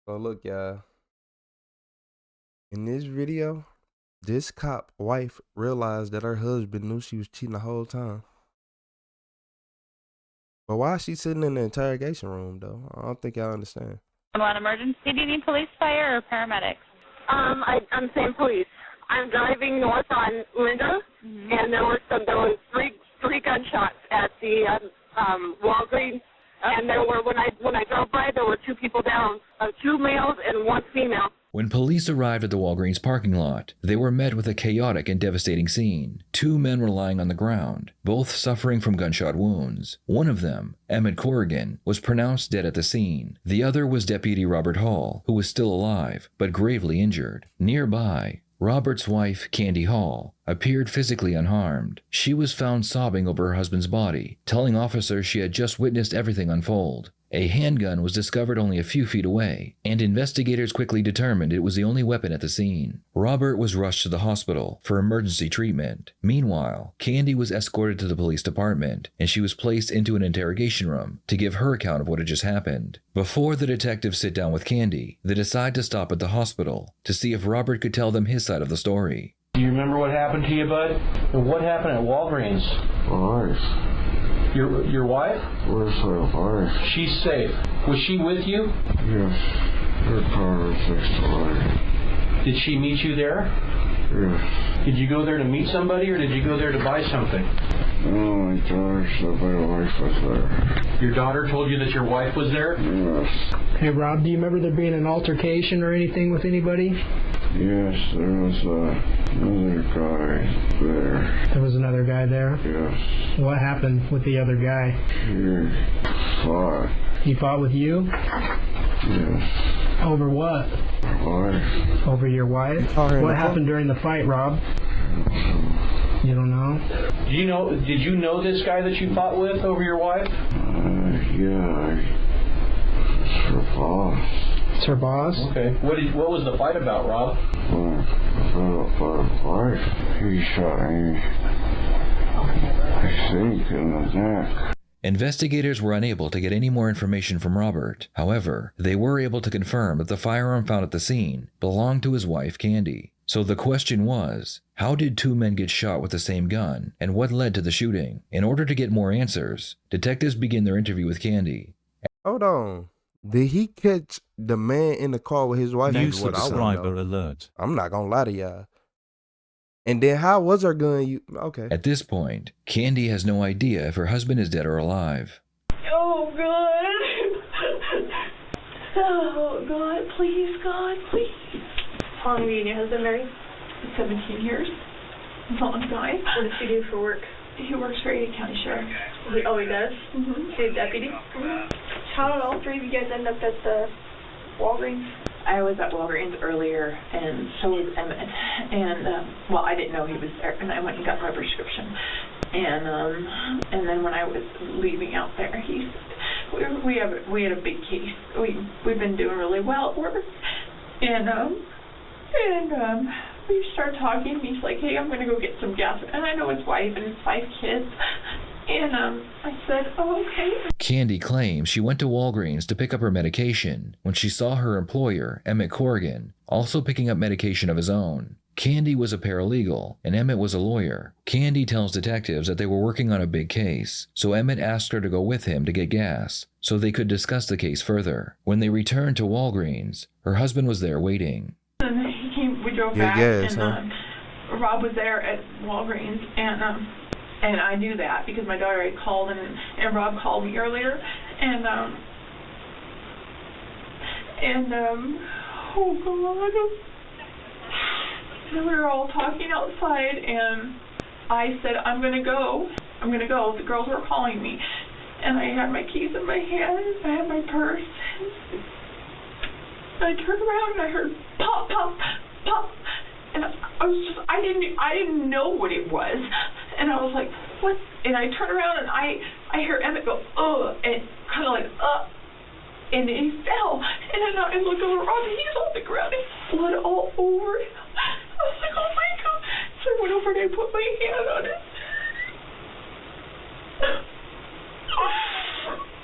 So look, y'all. In this video, this cop wife realized that her husband knew she was cheating the whole time. But why is she sitting in the interrogation room, though? I don't think y'all understand. On emergency, do you need police, fire, or paramedics? I'm saying police. I'm driving north on Linda, and there was three gunshots at the Walgreens, and there were when I drove by, there were two people down, two males and one female. When police arrived at the Walgreens parking lot, they were met with a chaotic and devastating scene. Two men were lying on the ground, both suffering from gunshot wounds. One of them, Emmett Corrigan, was pronounced dead at the scene. The other was Deputy Robert Hall, who was still alive, but gravely injured. Nearby, Robert's wife, Candy Hall, appeared physically unharmed. She was found sobbing over her husband's body, telling officers she had just witnessed everything unfold. A handgun was discovered only a few feet away, and investigators quickly determined it was the only weapon at the scene. Robert was rushed to the hospital for emergency treatment. Meanwhile, Candy was escorted to the police department, and she was placed into an interrogation room to give her account of what had just happened. Before the detectives sit down with Candy, they decide to stop at the hospital to see if Robert could tell them his side of the story. Do you remember what happened to you, bud? And what happened at Walgreens? My wife. Your wife? Where's my wife? She's safe. Was she with you? Yes. Her car was next to mine. Did she meet you there? Yes. Did you go there to meet somebody, or did you go there to buy something? No, my daughter said my wife was there. Your daughter told you that your wife was there? Yes. Hey, Rob, do you remember there being an altercation or anything with anybody? Yes, there was another guy there. There was another guy there? Yes. What happened with the other guy? He fought. He fought with you? Yes. Over what? Wife. Over your wife? What happened during the fight, Rob? You don't know? Did you know this guy that you fought with over your wife? Yeah. It's her boss. It's her boss? Okay. What was the fight about, Rob? About wife. He shot me, I think, in the neck. Investigators were unable to get any more information from Robert. However, they were able to confirm that the firearm found at the scene belonged to his wife, Candy. So the question was, how did two men get shot with the same gun, and what led to the shooting? In order to get more answers, detectives begin their interview with Candy. Hold on. Did he catch the man in the car with his wife? New subscriber alert. I'm not gonna lie to y'all. And then how was her gun? Okay. At this point, Candy has no idea if her husband is dead or alive. Oh God! Oh God! Please, God, please. How long have you and your husband married? 17 years. Long time. What does he do for work? He works for a county sheriff. Oh, he does? Mm-hmm. He's a deputy? Mm-hmm. How did all three of you guys end up at the Walgreens? I was at Walgreens earlier, and so was Emmett. And, well, I didn't know he was there, and I went and got my prescription. And then when I was leaving out there, we had a big case. We've been doing really well at work. And we started talking, and he's like, hey, I'm going to go get some gas. And I know his wife and his 5 kids. And I said, oh, okay. Candy claims she went to Walgreens to pick up her medication when she saw her employer, Emmett Corrigan, also picking up medication of his own. Candy was a paralegal, and Emmett was a lawyer. Candy tells detectives that they were working on a big case, so Emmett asked her to go with him to get gas, so they could discuss the case further. When they returned to Walgreens, her husband was there waiting. And we drove back, and Rob was there at Walgreens, and I knew that because my daughter had called, and Rob called me earlier, and oh God. And we were all talking outside, and I said, I'm gonna go. The girls were calling me, and I had my keys in my hand, I had my purse, and I turned around and I heard pop, pop, pop. And I didn't know what it was. And I was like, what? And I turned around and I hear Emmett go, and kind of like, and then he fell. And then I looked over at Rob, and he's on the ground, and blood all over him. I was like, oh my God. So I went over and I put my hand on it.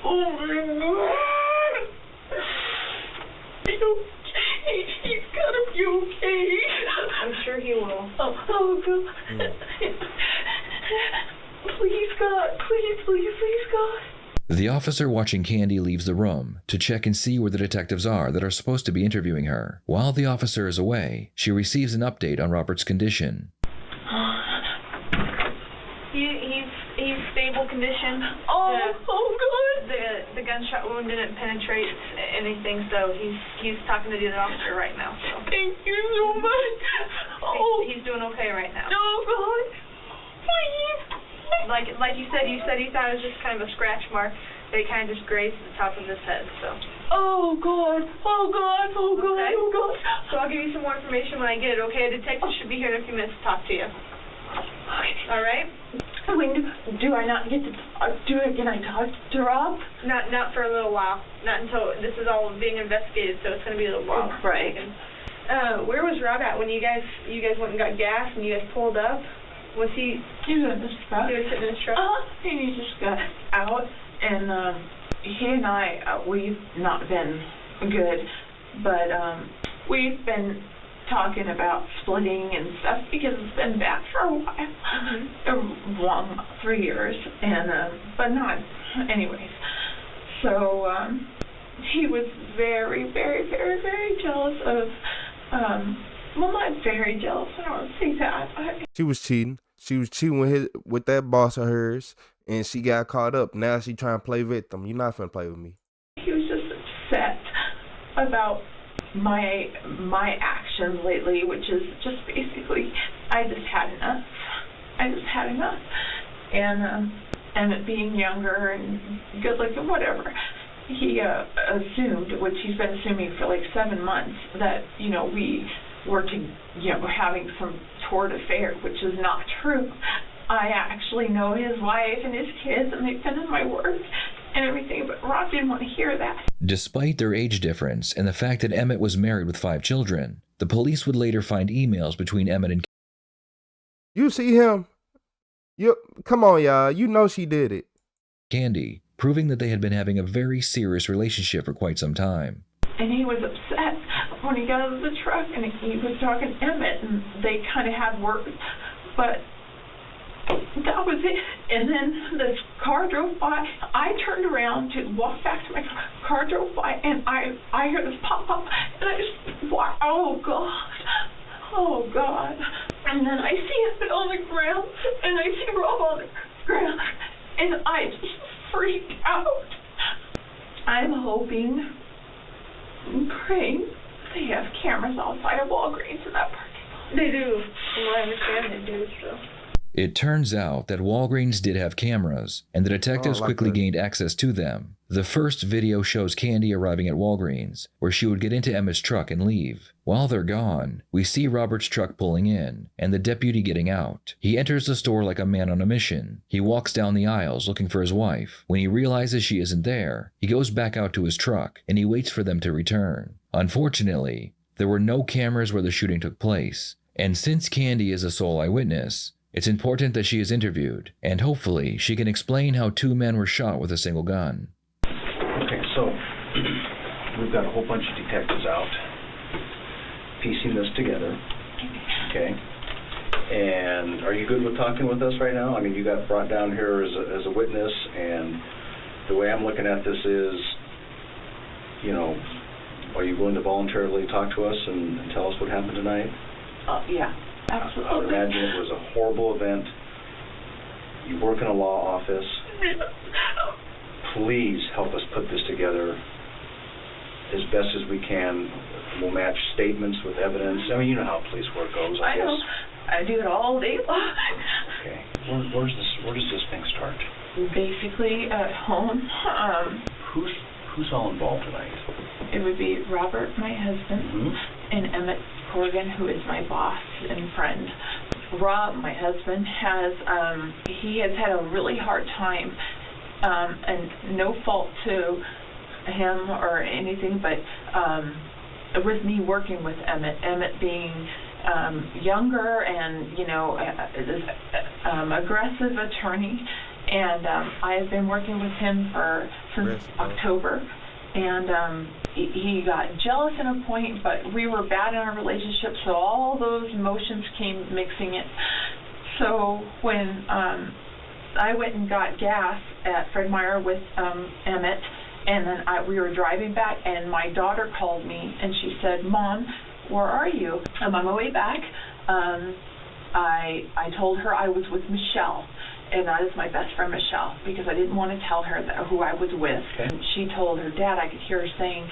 Oh my God. be okay. He's gonna be okay. I'm sure he will. Oh God. Please, God. Please, God. The officer watching Candy leaves the room to check and see where the detectives are that are supposed to be interviewing her. While the officer is away, she receives an update on Robert's condition. He's stable condition. Oh God. The gunshot wound didn't penetrate anything, so he's talking to the other officer right now. So Thank you so much. Oh. he's doing okay right now. Oh God. Please. Like you said he thought it was just kind of a scratch mark. They kind of just grazed the top of his head. So. Oh God. Okay. Oh God. So I'll give you some more information when I get it. Okay, a detective should be here in a few minutes to talk to you. Okay. All right. When do I not get to can I talk to Rob? Not for a little while. Not until this is all being investigated. So it's going to be a little while. Right. Where was Rob at when you guys went and got gas and you guys pulled up? Was he? He was in his truck. He was sitting in his truck. And he just got out, and he and I, we've not been good, but we've been talking about splitting and stuff because it's been bad for a while, a long 3 years, and but not, anyways. So he was very, very, very, very jealous of. Well, not very jealous. I don't say that. She was cheating. She was cheating with that boss of hers, and she got caught up. Now she trying to play victim. You're not finna play with me. He was just upset about my actions lately, which is just basically I just had enough. And it being younger and good looking, whatever. He assumed, which he's been assuming for like 7 months, that we were having some toward affair, which is not true. I actually know his wife and his kids, and they've been in my work and everything, but Rob didn't want to hear that. Despite their age difference and the fact that Emmett was married with 5 children, the police would later find emails between Emmett and You see him? Come on, y'all. You know she did it. Candy, proving that they had been having a very serious relationship for quite some time. And he was upset when he got out of the truck, and he was talking to Emmett, and they kind of had words, but that was it. And then this car drove by. I turned around to walk back to my car. Car drove by, and I hear this pop, and I just walk. Oh God. And then I see Emmett on the ground, and I see Rob on the ground, and I just freaked out. I'm hoping and praying they have cameras outside of Walgreens in that parking lot. They do. From what I understand, they do. So. It turns out that Walgreens did have cameras, and the detectives quickly gained access to them. The first video shows Candy arriving at Walgreens, where she would get into Emmett's truck and leave. While they're gone, we see Robert's truck pulling in, and the deputy getting out. He enters the store like a man on a mission. He walks down the aisles looking for his wife. When he realizes she isn't there, he goes back out to his truck, and he waits for them to return. Unfortunately, there were no cameras where the shooting took place, and since Candy is a sole eyewitness, it's important that she is interviewed, and hopefully she can explain how 2 men were shot with a single gun. Okay, so we've got a whole bunch of detectives out piecing this together, okay? And are you good with talking with us right now? I mean, you got brought down here as a witness, and the way I'm looking at this is, are you willing to voluntarily talk to us and tell us what happened tonight? Yeah. Absolutely. I would imagine it was a horrible event. You work in a law office. Please help us put this together as best as we can. We'll match statements with evidence. I mean, you know how police work goes, I guess. know. I do it all day long. Okay. Where does this thing start? Basically, at home. Who's all involved tonight? It would be Robert, my husband, and Emmett Corrigan, who is my boss and friend. Rob, my husband, he has had a really hard time, and no fault to him or anything, but with me working with Emmett. Emmett being younger and, aggressive attorney, and I have been working with him since October. And he got jealous at a point, but we were bad in our relationship, so all those emotions came mixing it. So when I went and got gas at Fred Meyer with Emmett, and then we were driving back, and my daughter called me, and she said, "Mom, where are you?" I'm on my way back. I told her I was with Michelle, and that is my best friend Michelle, because I didn't want to tell her who I was with. Okay. And she told her dad, I could hear her saying,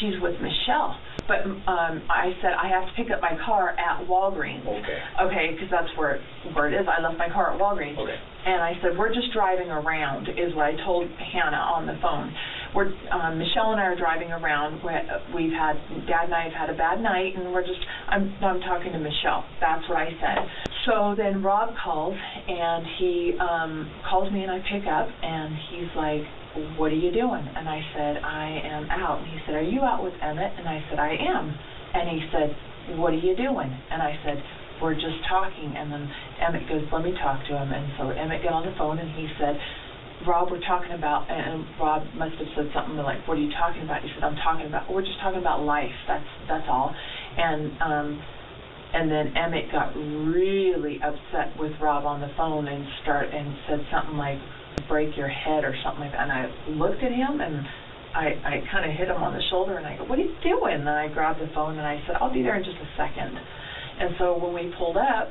she's with Michelle. But I said, I have to pick up my car at Walgreens. Okay. Okay, because that's where it is. I left my car at Walgreens. Okay. And I said, we're just driving around, is what I told Hannah on the phone. Michelle and I are driving around. Dad and I have had a bad night, and I'm talking to Michelle. That's what I said. So then Rob calls, and he calls me, and I pick up, and he's like, "What are you doing?" And I said, "I am out." And he said, "Are you out with Emmett?" And I said, "I am." And he said, "What are you doing?" And I said, "We're just talking." And then Emmett goes, "Let me talk to him." And so Emmett got on the phone, and he said, "Rob, we're talking about," and Rob must have said something like, "What are you talking about?" He said, "We're just talking about life. That's all." And then Emmett got really upset with Rob on the phone and said something like, "Break your head," or something like that. And I looked at him, and I kind of hit him on the shoulder, and I go, "What are you doing?" And I grabbed the phone, and I said, "I'll be there in just a second." And so when we pulled up,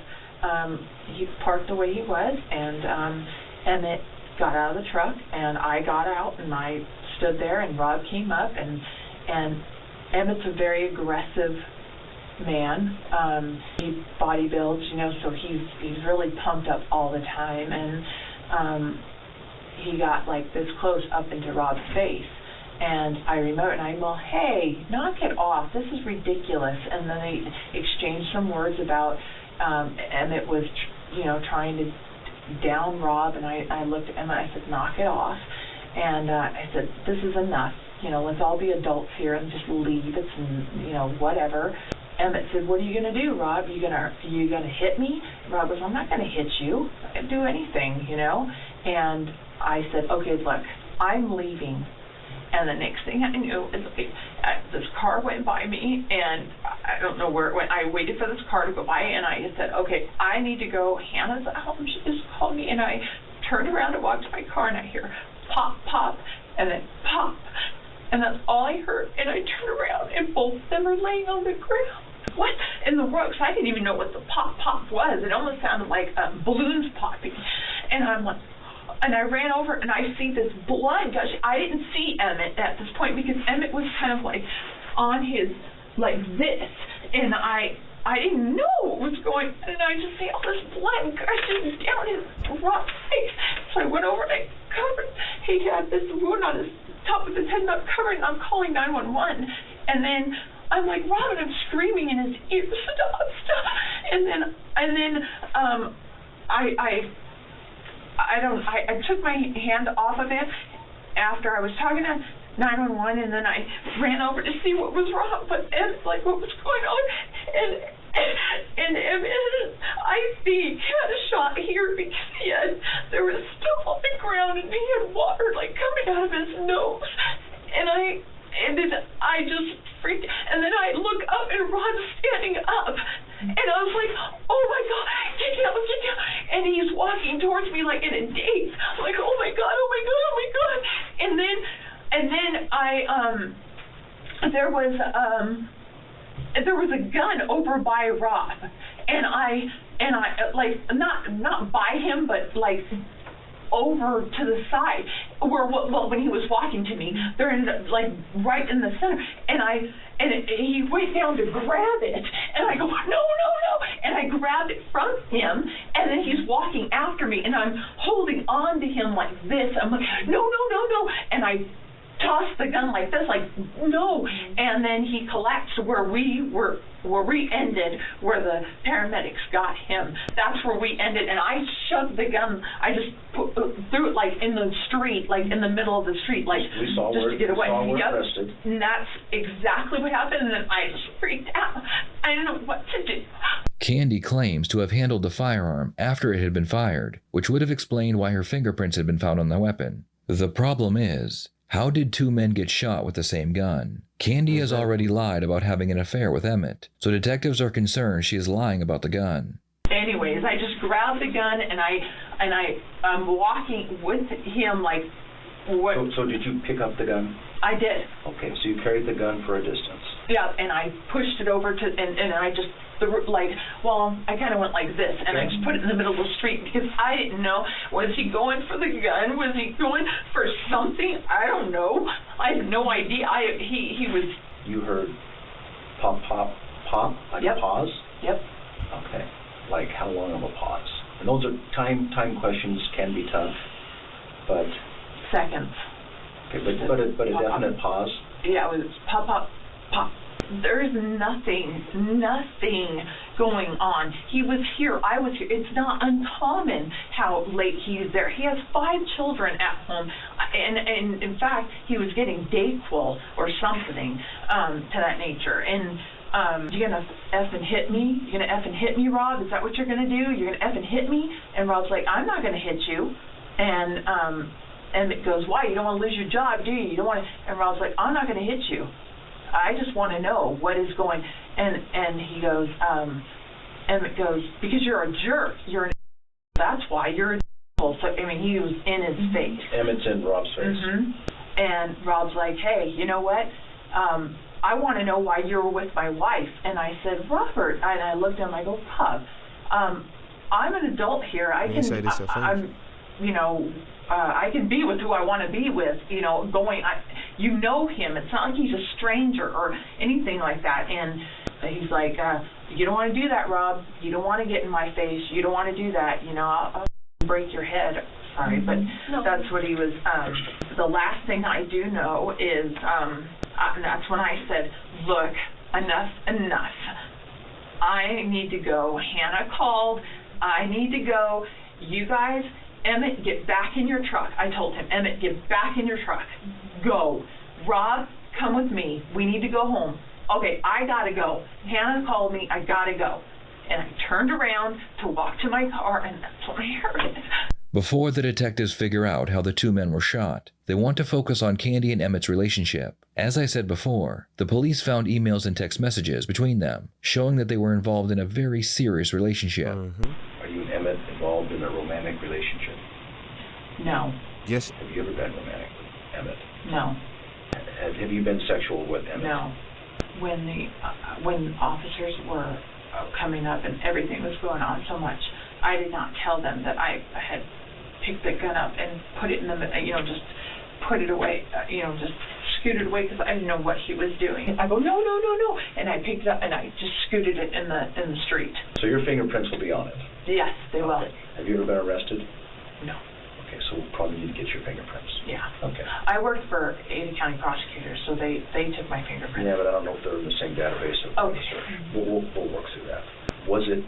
he parked the way he was, and Emmett got out of the truck, and I got out, and I stood there, and Rob came up, and Emmett's a very aggressive man. He body builds, so he's really pumped up all the time, and he got like this close up into Rob's face. And I remember, and I'm all, "Hey, knock it off. This is ridiculous." And then they exchanged some words about Emmett was, trying to down Rob, and I looked at Emmett, I said, "Knock it off." And I said, "This is enough. Let's all be adults here and just leave. It's, whatever." Emmett said, "What are you going to do, Rob? You gonna hit me?" Rob goes, "I'm not going to hit you. I can do anything, And I said, "Okay, look, I'm leaving." And the next thing I knew is this car went by me, and I don't know where it went. I waited for this car to go by, and I said, "Okay, I need to go. Hannah's at home. She just called me." And I turned around and walked to my car, and I hear pop, pop, and then pop. And that's all I heard. And I turned around, and both of them are laying on the ground. What in the world? I didn't even know what the pop, pop was. It almost sounded like balloons popping. And I'm like, and I ran over, and I see this blood gush. I didn't see Emmett at this point, because Emmett was kind of like on his, like this, and I didn't know what was going on, and I just see all this blood gushing down his rough face. So I went over, and I covered, he had this wound on his top of his head, and I'm covering, and I'm calling 911, and then I'm like, "Robin," I'm screaming in his ear, "Stop." And then I took my hand off of it after I was talking to 911, and then I ran over to see what was wrong, what was going on, and I think he had a shot here, because there was stuff on the ground, and he had water coming out of his nose, and then I just freaked, and then I look up, and Rod's standing up, and I was like, "Oh my God, get down, and he's walking towards me like in a daze, like, "Oh my God, oh my God, oh my God." And then there was a gun over by Rob, and I like not by him, but like over to the side, where when he was walking to me, there ended up like right in the center, and he went down to grab it, and I go, "No," and I grabbed it from him, and then he's walking after me, and I'm holding on to him like this. I'm like, "No," and I tossed the gun like this, like, "No," and then he collapsed where we ended, where the paramedics got him. That's where we ended, and I shoved the gun. I just threw it like in the street, like in the middle of the street, like just to get away. Yep. And that's exactly what happened, and then I just freaked out. I didn't know what to do. Candy claims to have handled the firearm after it had been fired, which would have explained why her fingerprints had been found on the weapon. The problem is, How did two men get shot with the same gun? Candy has already lied about having an affair with Emmett, so detectives are concerned she is lying about the gun. Anyways, I just grabbed the gun and I'm walking with him like what? So did you pick up the gun? I did. Okay, so you carried the gun for a distance. Yeah, and I pushed it over to and I just I kind of went like this, and I just put it in the middle of the street because I didn't know, was he going for the gun? Was he going for something? I don't know. I have no idea. He was. You heard pop, pop, pop, like a pause? Yep. Okay. Like how long of a pause? And those are time questions can be tough, but seconds. Okay, but a definite pause. Yeah, it was pop, pop, pop. There's nothing going on. He was here. I was here. It's not uncommon how late he's there. He has 5 children at home, and in fact, he was getting Dayquil or something to that nature. And you're gonna effing hit me? You're gonna effing hit me, Rob? Is that what you're gonna do? You're gonna effing hit me? And Rob's like, I'm not gonna hit you. And it goes, why? You don't want to lose your job, do you? You don't want to. And Rob's like, I'm not gonna hit you. I just want to know what is going. And he goes, Emmett goes, because you're a jerk. You're an. That's why you're a. So I mean, he was in his face. Emmett's in Rob's face. Mm-hmm. And Rob's like, hey, you know what? I want to know why you were with my wife. And I said, Robert. And I looked at him. I go, Rob, I'm an adult here. I can be with who I want to be with. You know him. It's not like he's a stranger or anything like that. And he's like, you don't want to do that, Rob. You don't want to get in my face. You don't want to do that. I'll break your head. Sorry, but that's what he was. The last thing I do know is, and that's when I said, look, enough. I need to go. Hannah called. I need to go. You guys, Emmett, get back in your truck. I told him, Emmett, get back in your truck. Go. Rob, come with me. We need to go home. Okay, I gotta go. Hannah called me. I gotta go. And I turned around to walk to my car, and that's when I heard it. Before the detectives figure out how the two men were shot, they want to focus on Candy and Emmett's relationship. As I said before, the police found emails and text messages between them, showing that they were involved in a very serious relationship. Mm-hmm. Are you and Emmett involved in a romantic relationship? No. Yes. Have you ever been romantic with Emmett? No. Have you been sexual with Emmett? No. When officers were coming up and everything was going on so much, I did not tell them that I had picked the gun up and put it in the, just put it away, just scooted away because I didn't know what he was doing. I go, no, and I picked it up and I just scooted it in the street. So your fingerprints will be on it? Yes, they will. Okay. Have you ever been arrested? No. Okay, so we'll probably need to get your fingerprints. Yeah. Okay. I worked for Ada County prosecutors, so they took my fingerprints. Yeah, but I don't know if they're in the same database. Okay. We'll work through that. Was it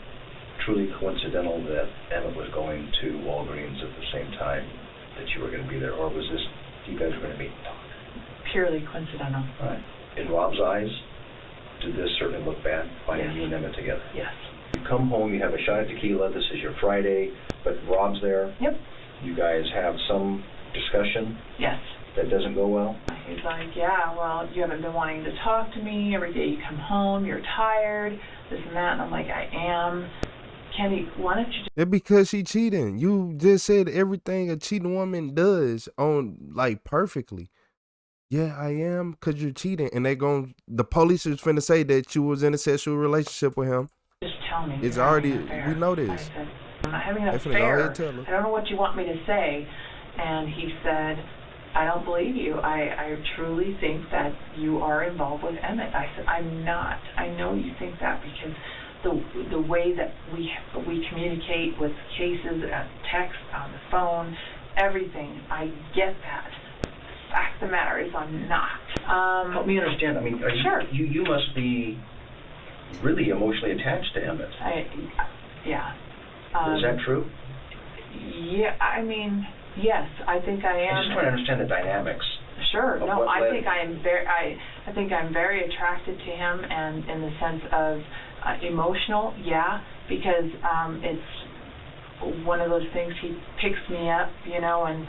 truly coincidental that Emmett was going to Walgreens at the same time that you were going to be there, or was this you guys were going to meet and talk? Purely coincidental. All right. In Rob's eyes, did this certainly look bad, finding you and Emmett together? Yes. You come home, you have a shot of tequila, this is your Friday, but Rob's there. Yep. You guys have some discussion? Yes. That doesn't go well? He's like, yeah, well, you haven't been wanting to talk to me. Every day you come home, you're tired, this and that. And I'm like, I am. Candy, why don't you It's because she cheating. You just said everything a cheating woman does on perfectly. Yeah, I am, because you're cheating. And the police is finna say that you was in a sexual relationship with him. just tell me? It's already, we know this. I said, I'm not having an They finna go ahead affair. and tell her. I don't know what you want me to say. And he said, I don't believe you. I truly think that you are involved with Emmett. I said, I'm not. I know you think that because the way that we communicate with cases, text, on the phone, everything, I get that. The fact of the matter is I'm not. Help me understand. I mean, sure. You must be really emotionally attached to Emmett. Yeah. Is that true? Yeah, I mean, yes, I think I am. I just want to understand the dynamics. Sure. No, I think I'm very attracted to him, and in the sense of emotional, yeah, because it's one of those things. He picks me up, and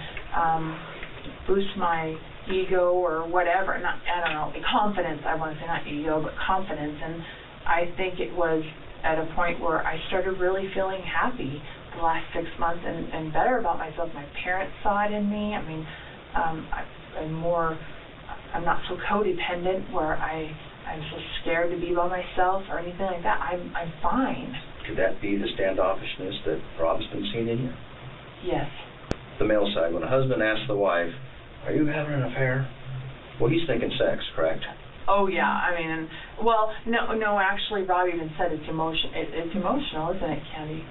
boost my ego or whatever. I don't know, confidence. I want to say not ego, but confidence. And I think it was at a point where I started really feeling happy the last 6 months and better about myself. My parents saw it in me. I mean, I'm not so codependent where I'm so scared to be by myself or anything like that. I'm fine. Could that be the standoffishness that Rob's been seeing in you? Yes. The male side, when a husband asks the wife, "Are you having an affair?" Well, he's thinking sex, correct? Oh yeah, I mean, well, no. Actually, Rob even said it's emotional, isn't it, Candy?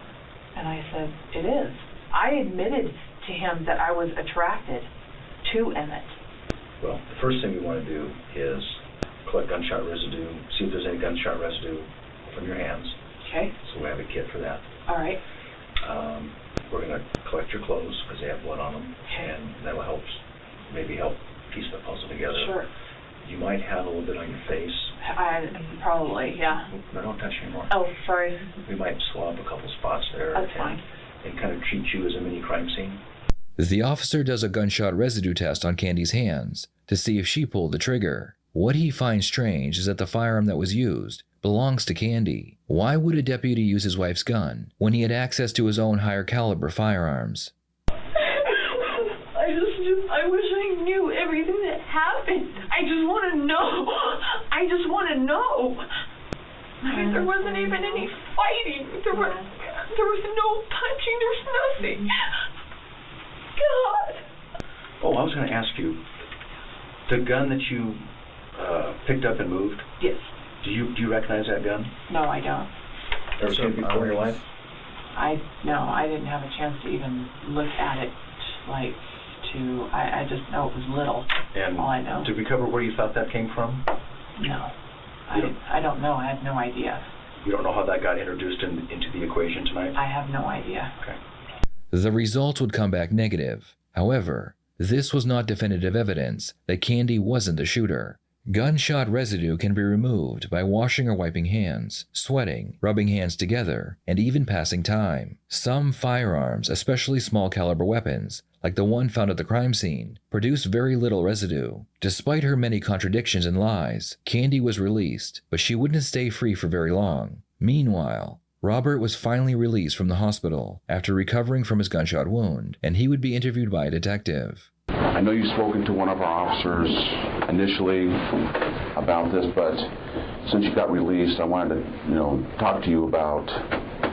And I said it is. I admitted to him that I was attracted to Emmett. Well, the first thing we want to do is collect gunshot residue, see if there's any gunshot residue from your hands. Okay. So we have a kit for that. All right. We're going to collect your clothes because they have blood on them, okay. And that'll help piece the puzzle together. Sure. You might have a little bit on your face. Probably, yeah. No, don't touch anymore. Oh, sorry. We might swab a couple spots there. That's fine. And kind of treat you as a mini crime scene. The officer does a gunshot residue test on Candy's hands to see if she pulled the trigger. What he finds strange is that the firearm that was used belongs to Candy. Why would a deputy use his wife's gun when he had access to his own higher caliber firearms? I wish I knew everything that happened. I just want to know. I just want to know. I mean, there wasn't even any fighting. There was no punching. There was nothing. God. Oh, I was going to ask you, the gun that you picked up and moved? Yes. Do you recognize that gun? No, I don't. Ever seen it before in your life? No, I didn't have a chance to even look at it. I just know it was little. And all I know. Did we cover where you thought that came from? No. I don't know. I have no idea. You don't know how that got introduced into the equation tonight? I have no idea. Okay. The results would come back negative. However, this was not definitive evidence that Candy wasn't the shooter. Gunshot residue can be removed by washing or wiping hands, sweating, rubbing hands together, and even passing time. Some firearms, especially small caliber weapons, like the one found at the crime scene, produce very little residue. Despite her many contradictions and lies, Candy was released, but she wouldn't stay free for very long. Meanwhile, Robert was finally released from the hospital after recovering from his gunshot wound, and he would be interviewed by a detective. I know you've spoken to one of our officers initially about this, but since you got released, I wanted to, talk to you about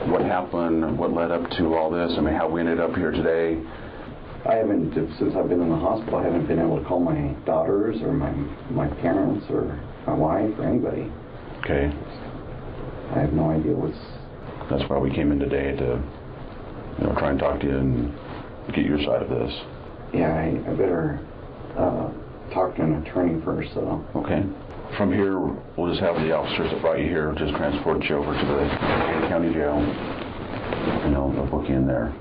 what happened, what led up to all this. I mean, how we ended up here today. Since I've been in the hospital, I haven't been able to call my daughters or my parents or my wife or anybody. Okay. I have no idea That's why we came in today to, try and talk to you and get your side of this. Yeah, I better talk to an attorney first, so. Okay. From here, we'll just have the officers that brought you here just transport you over to the county jail, and they'll book you in there.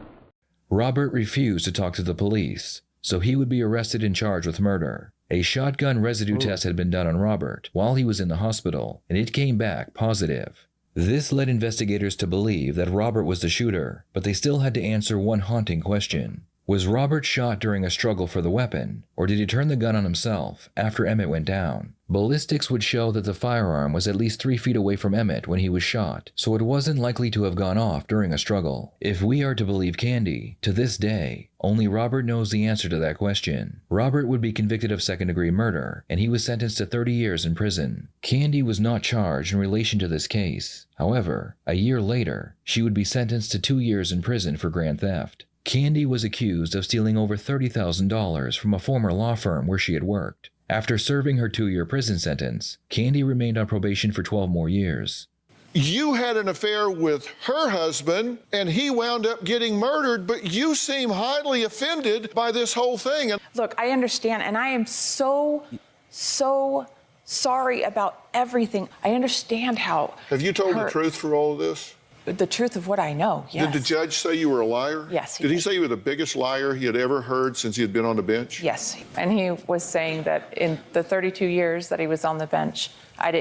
Robert refused to talk to the police, so he would be arrested and charged with murder. A shotgun residue test had been done on Robert while he was in the hospital, and it came back positive. This led investigators to believe that Robert was the shooter, but they still had to answer one haunting question. Was Robert shot during a struggle for the weapon, or did he turn the gun on himself after Emmett went down? Ballistics would show that the firearm was at least 3 feet away from Emmett when he was shot, so it wasn't likely to have gone off during a struggle. If we are to believe Candy, to this day, only Robert knows the answer to that question. Robert would be convicted of second-degree murder, and he was sentenced to 30 years in prison. Candy was not charged in relation to this case. However, a year later, she would be sentenced to 2 years in prison for grand theft. Candy was accused of stealing over $30,000 from a former law firm where she had worked. After serving her 2-year prison sentence, Candy remained on probation for 12 more years. You had an affair with her husband, and he wound up getting murdered, but you seem highly offended by this whole thing. Look, I understand, and I am so sorry about everything. I understand how. Have you told the truth for all of this? The truth of what I know, yes. Did the judge say you were a liar? Yes. Did he say you were the biggest liar he had ever heard since he had been on the bench? Yes. And he was saying that in the 32 years that he was on the bench,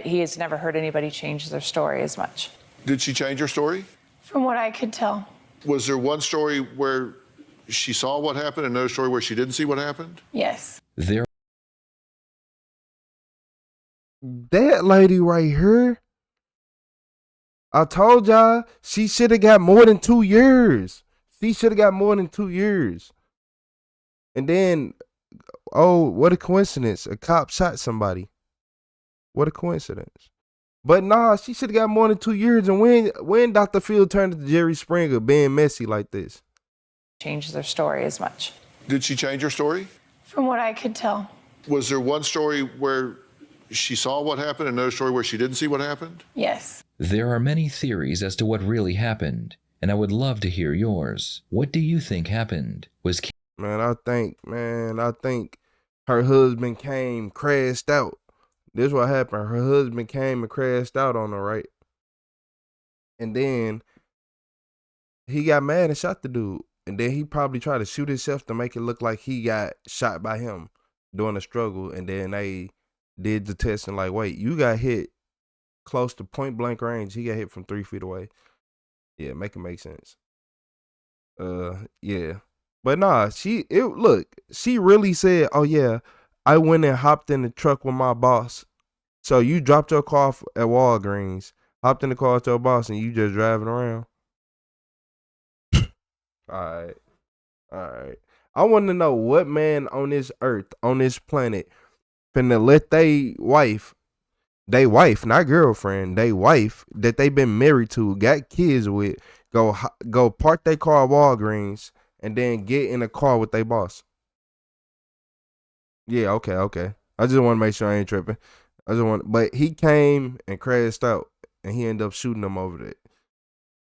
he has never heard anybody change their story as much. Did she change her story? From what I could tell. Was there one story where she saw what happened, and another story where she didn't see what happened? Yes. There That lady right here, I told y'all she should have got more than 2 years. She should have got more than 2 years. And then, oh, what a coincidence. A cop shot somebody. What a coincidence. But nah, she should have got more than 2 years. And when Dr. Phil turned to Jerry Springer being messy like this? Change their story as much. Did she change her story? From what I could tell. Was there one story where she saw what happened and another story where she didn't see what happened? Yes. There are many theories as to what really happened, and I would love to hear yours. What do you think happened? Man, I think her husband came, crashed out. This is what happened. Her husband came and crashed out on her, right? And then he got mad and shot the dude. And then he probably tried to shoot himself to make it look like he got shot by him during the struggle. And then they did the test and like, wait, you got hit close to point blank range. He got hit from 3 feet away. Yeah, make it make sense. Yeah. But nah, she really said, oh yeah, I went and hopped in the truck with my boss. So you dropped your car off at Walgreens, hopped in the car with your boss, and you just driving around? All right. I want to know what man on this earth, on this planet, finna let they wife, not girlfriend, they wife that they been married to, got kids with, go park their car at Walgreens and then get in a car with their boss. Yeah, okay. I just want to make sure I ain't tripping. But he came and crashed out, and he ended up shooting them over that.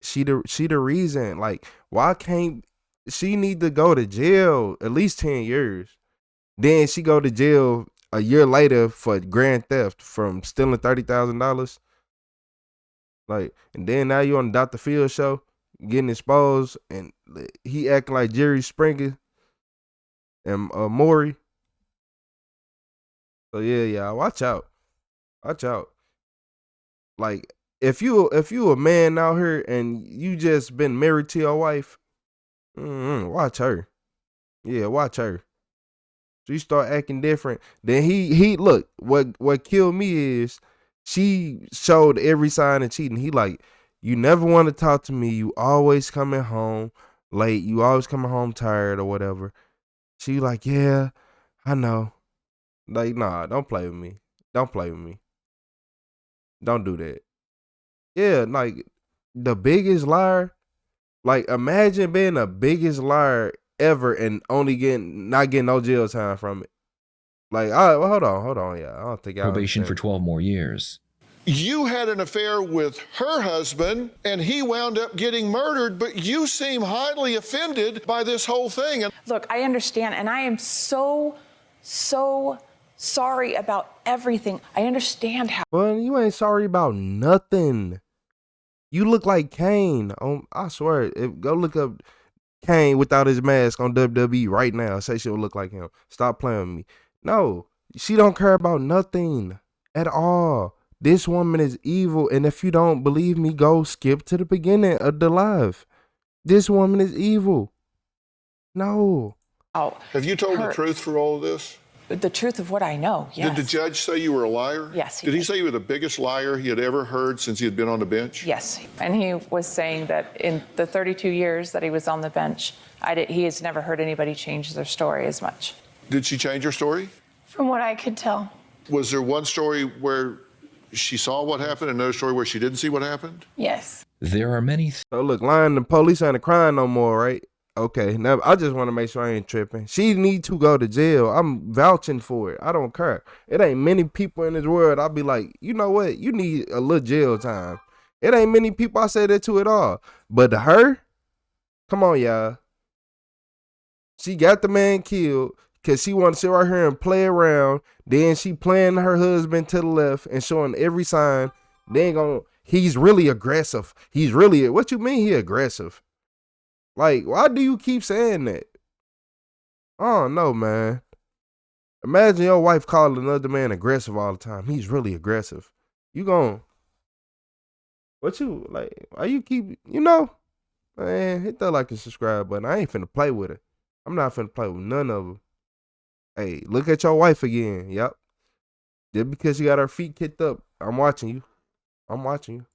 She the reason. Like, why can't she need to go to jail at least 10 years? Then she go to jail a year later for grand theft from stealing $30,000. Like, and then now you on the Dr. Phil show getting exposed, and he acting like Jerry Springer and Maury. So yeah, watch out. Like, if you a man out here and you just been married to your wife, watch her. Yeah, watch her. So you start acting different. Then he look, what killed me is she showed every sign of cheating. He like, you never want to talk to me. You always coming home late. You always coming home tired or whatever. She like, yeah, I know. Like, nah, don't play with me. Don't do that. Yeah, like, the biggest liar. Like, imagine being the biggest liar ever and not getting no jail time from it. Like, hold on, yeah. I don't think probation for 12 more years. You had an affair with her husband, and he wound up getting murdered, but you seem highly offended by this whole thing. Look, I understand, and I am so sorry about everything. I understand how. Well, you ain't sorry about nothing. You look like Kane. I swear, go look up Kane without his mask on WWE right now. Say she'll look like him. Stop playing with me. No, she don't care about nothing at all. This woman is evil, and if you don't believe me, go skip to the beginning of the live. This woman is evil. No. Have you told the truth for all of this? The truth of what I know, yes. Did the judge say you were a liar? Yes. Did he say you were the biggest liar he had ever heard since he had been on the bench? Yes. And he was saying that in the 32 years that he was on the bench, he has never heard anybody change their story as much. Did she change her story? From what I could tell. Was there one story where she saw what happened and another story where she didn't see what happened? Yes. There are many. So look, lying, the police ain't crying no more, right? Okay, now I just want to make sure I ain't tripping. She need to go to jail. I'm vouching for it. I don't care. It ain't many people in this world. I'll be like, you know what? You need a little jail time. It ain't many people I say that to at all. But her, come on, y'all. She got the man killed because she want to sit right here and play around. Then she playing her husband to the left and showing every sign. He's really aggressive. What you mean he aggressive? Like, why do you keep saying that? Oh, no, man. Imagine your wife calling another man aggressive all the time. He's really aggressive. Why you keep, man, hit that like and subscribe button. I ain't finna play with her. I'm not finna play with none of them. Hey, look at your wife again. Yep. Just because she got her feet kicked up, I'm watching you. I'm watching you.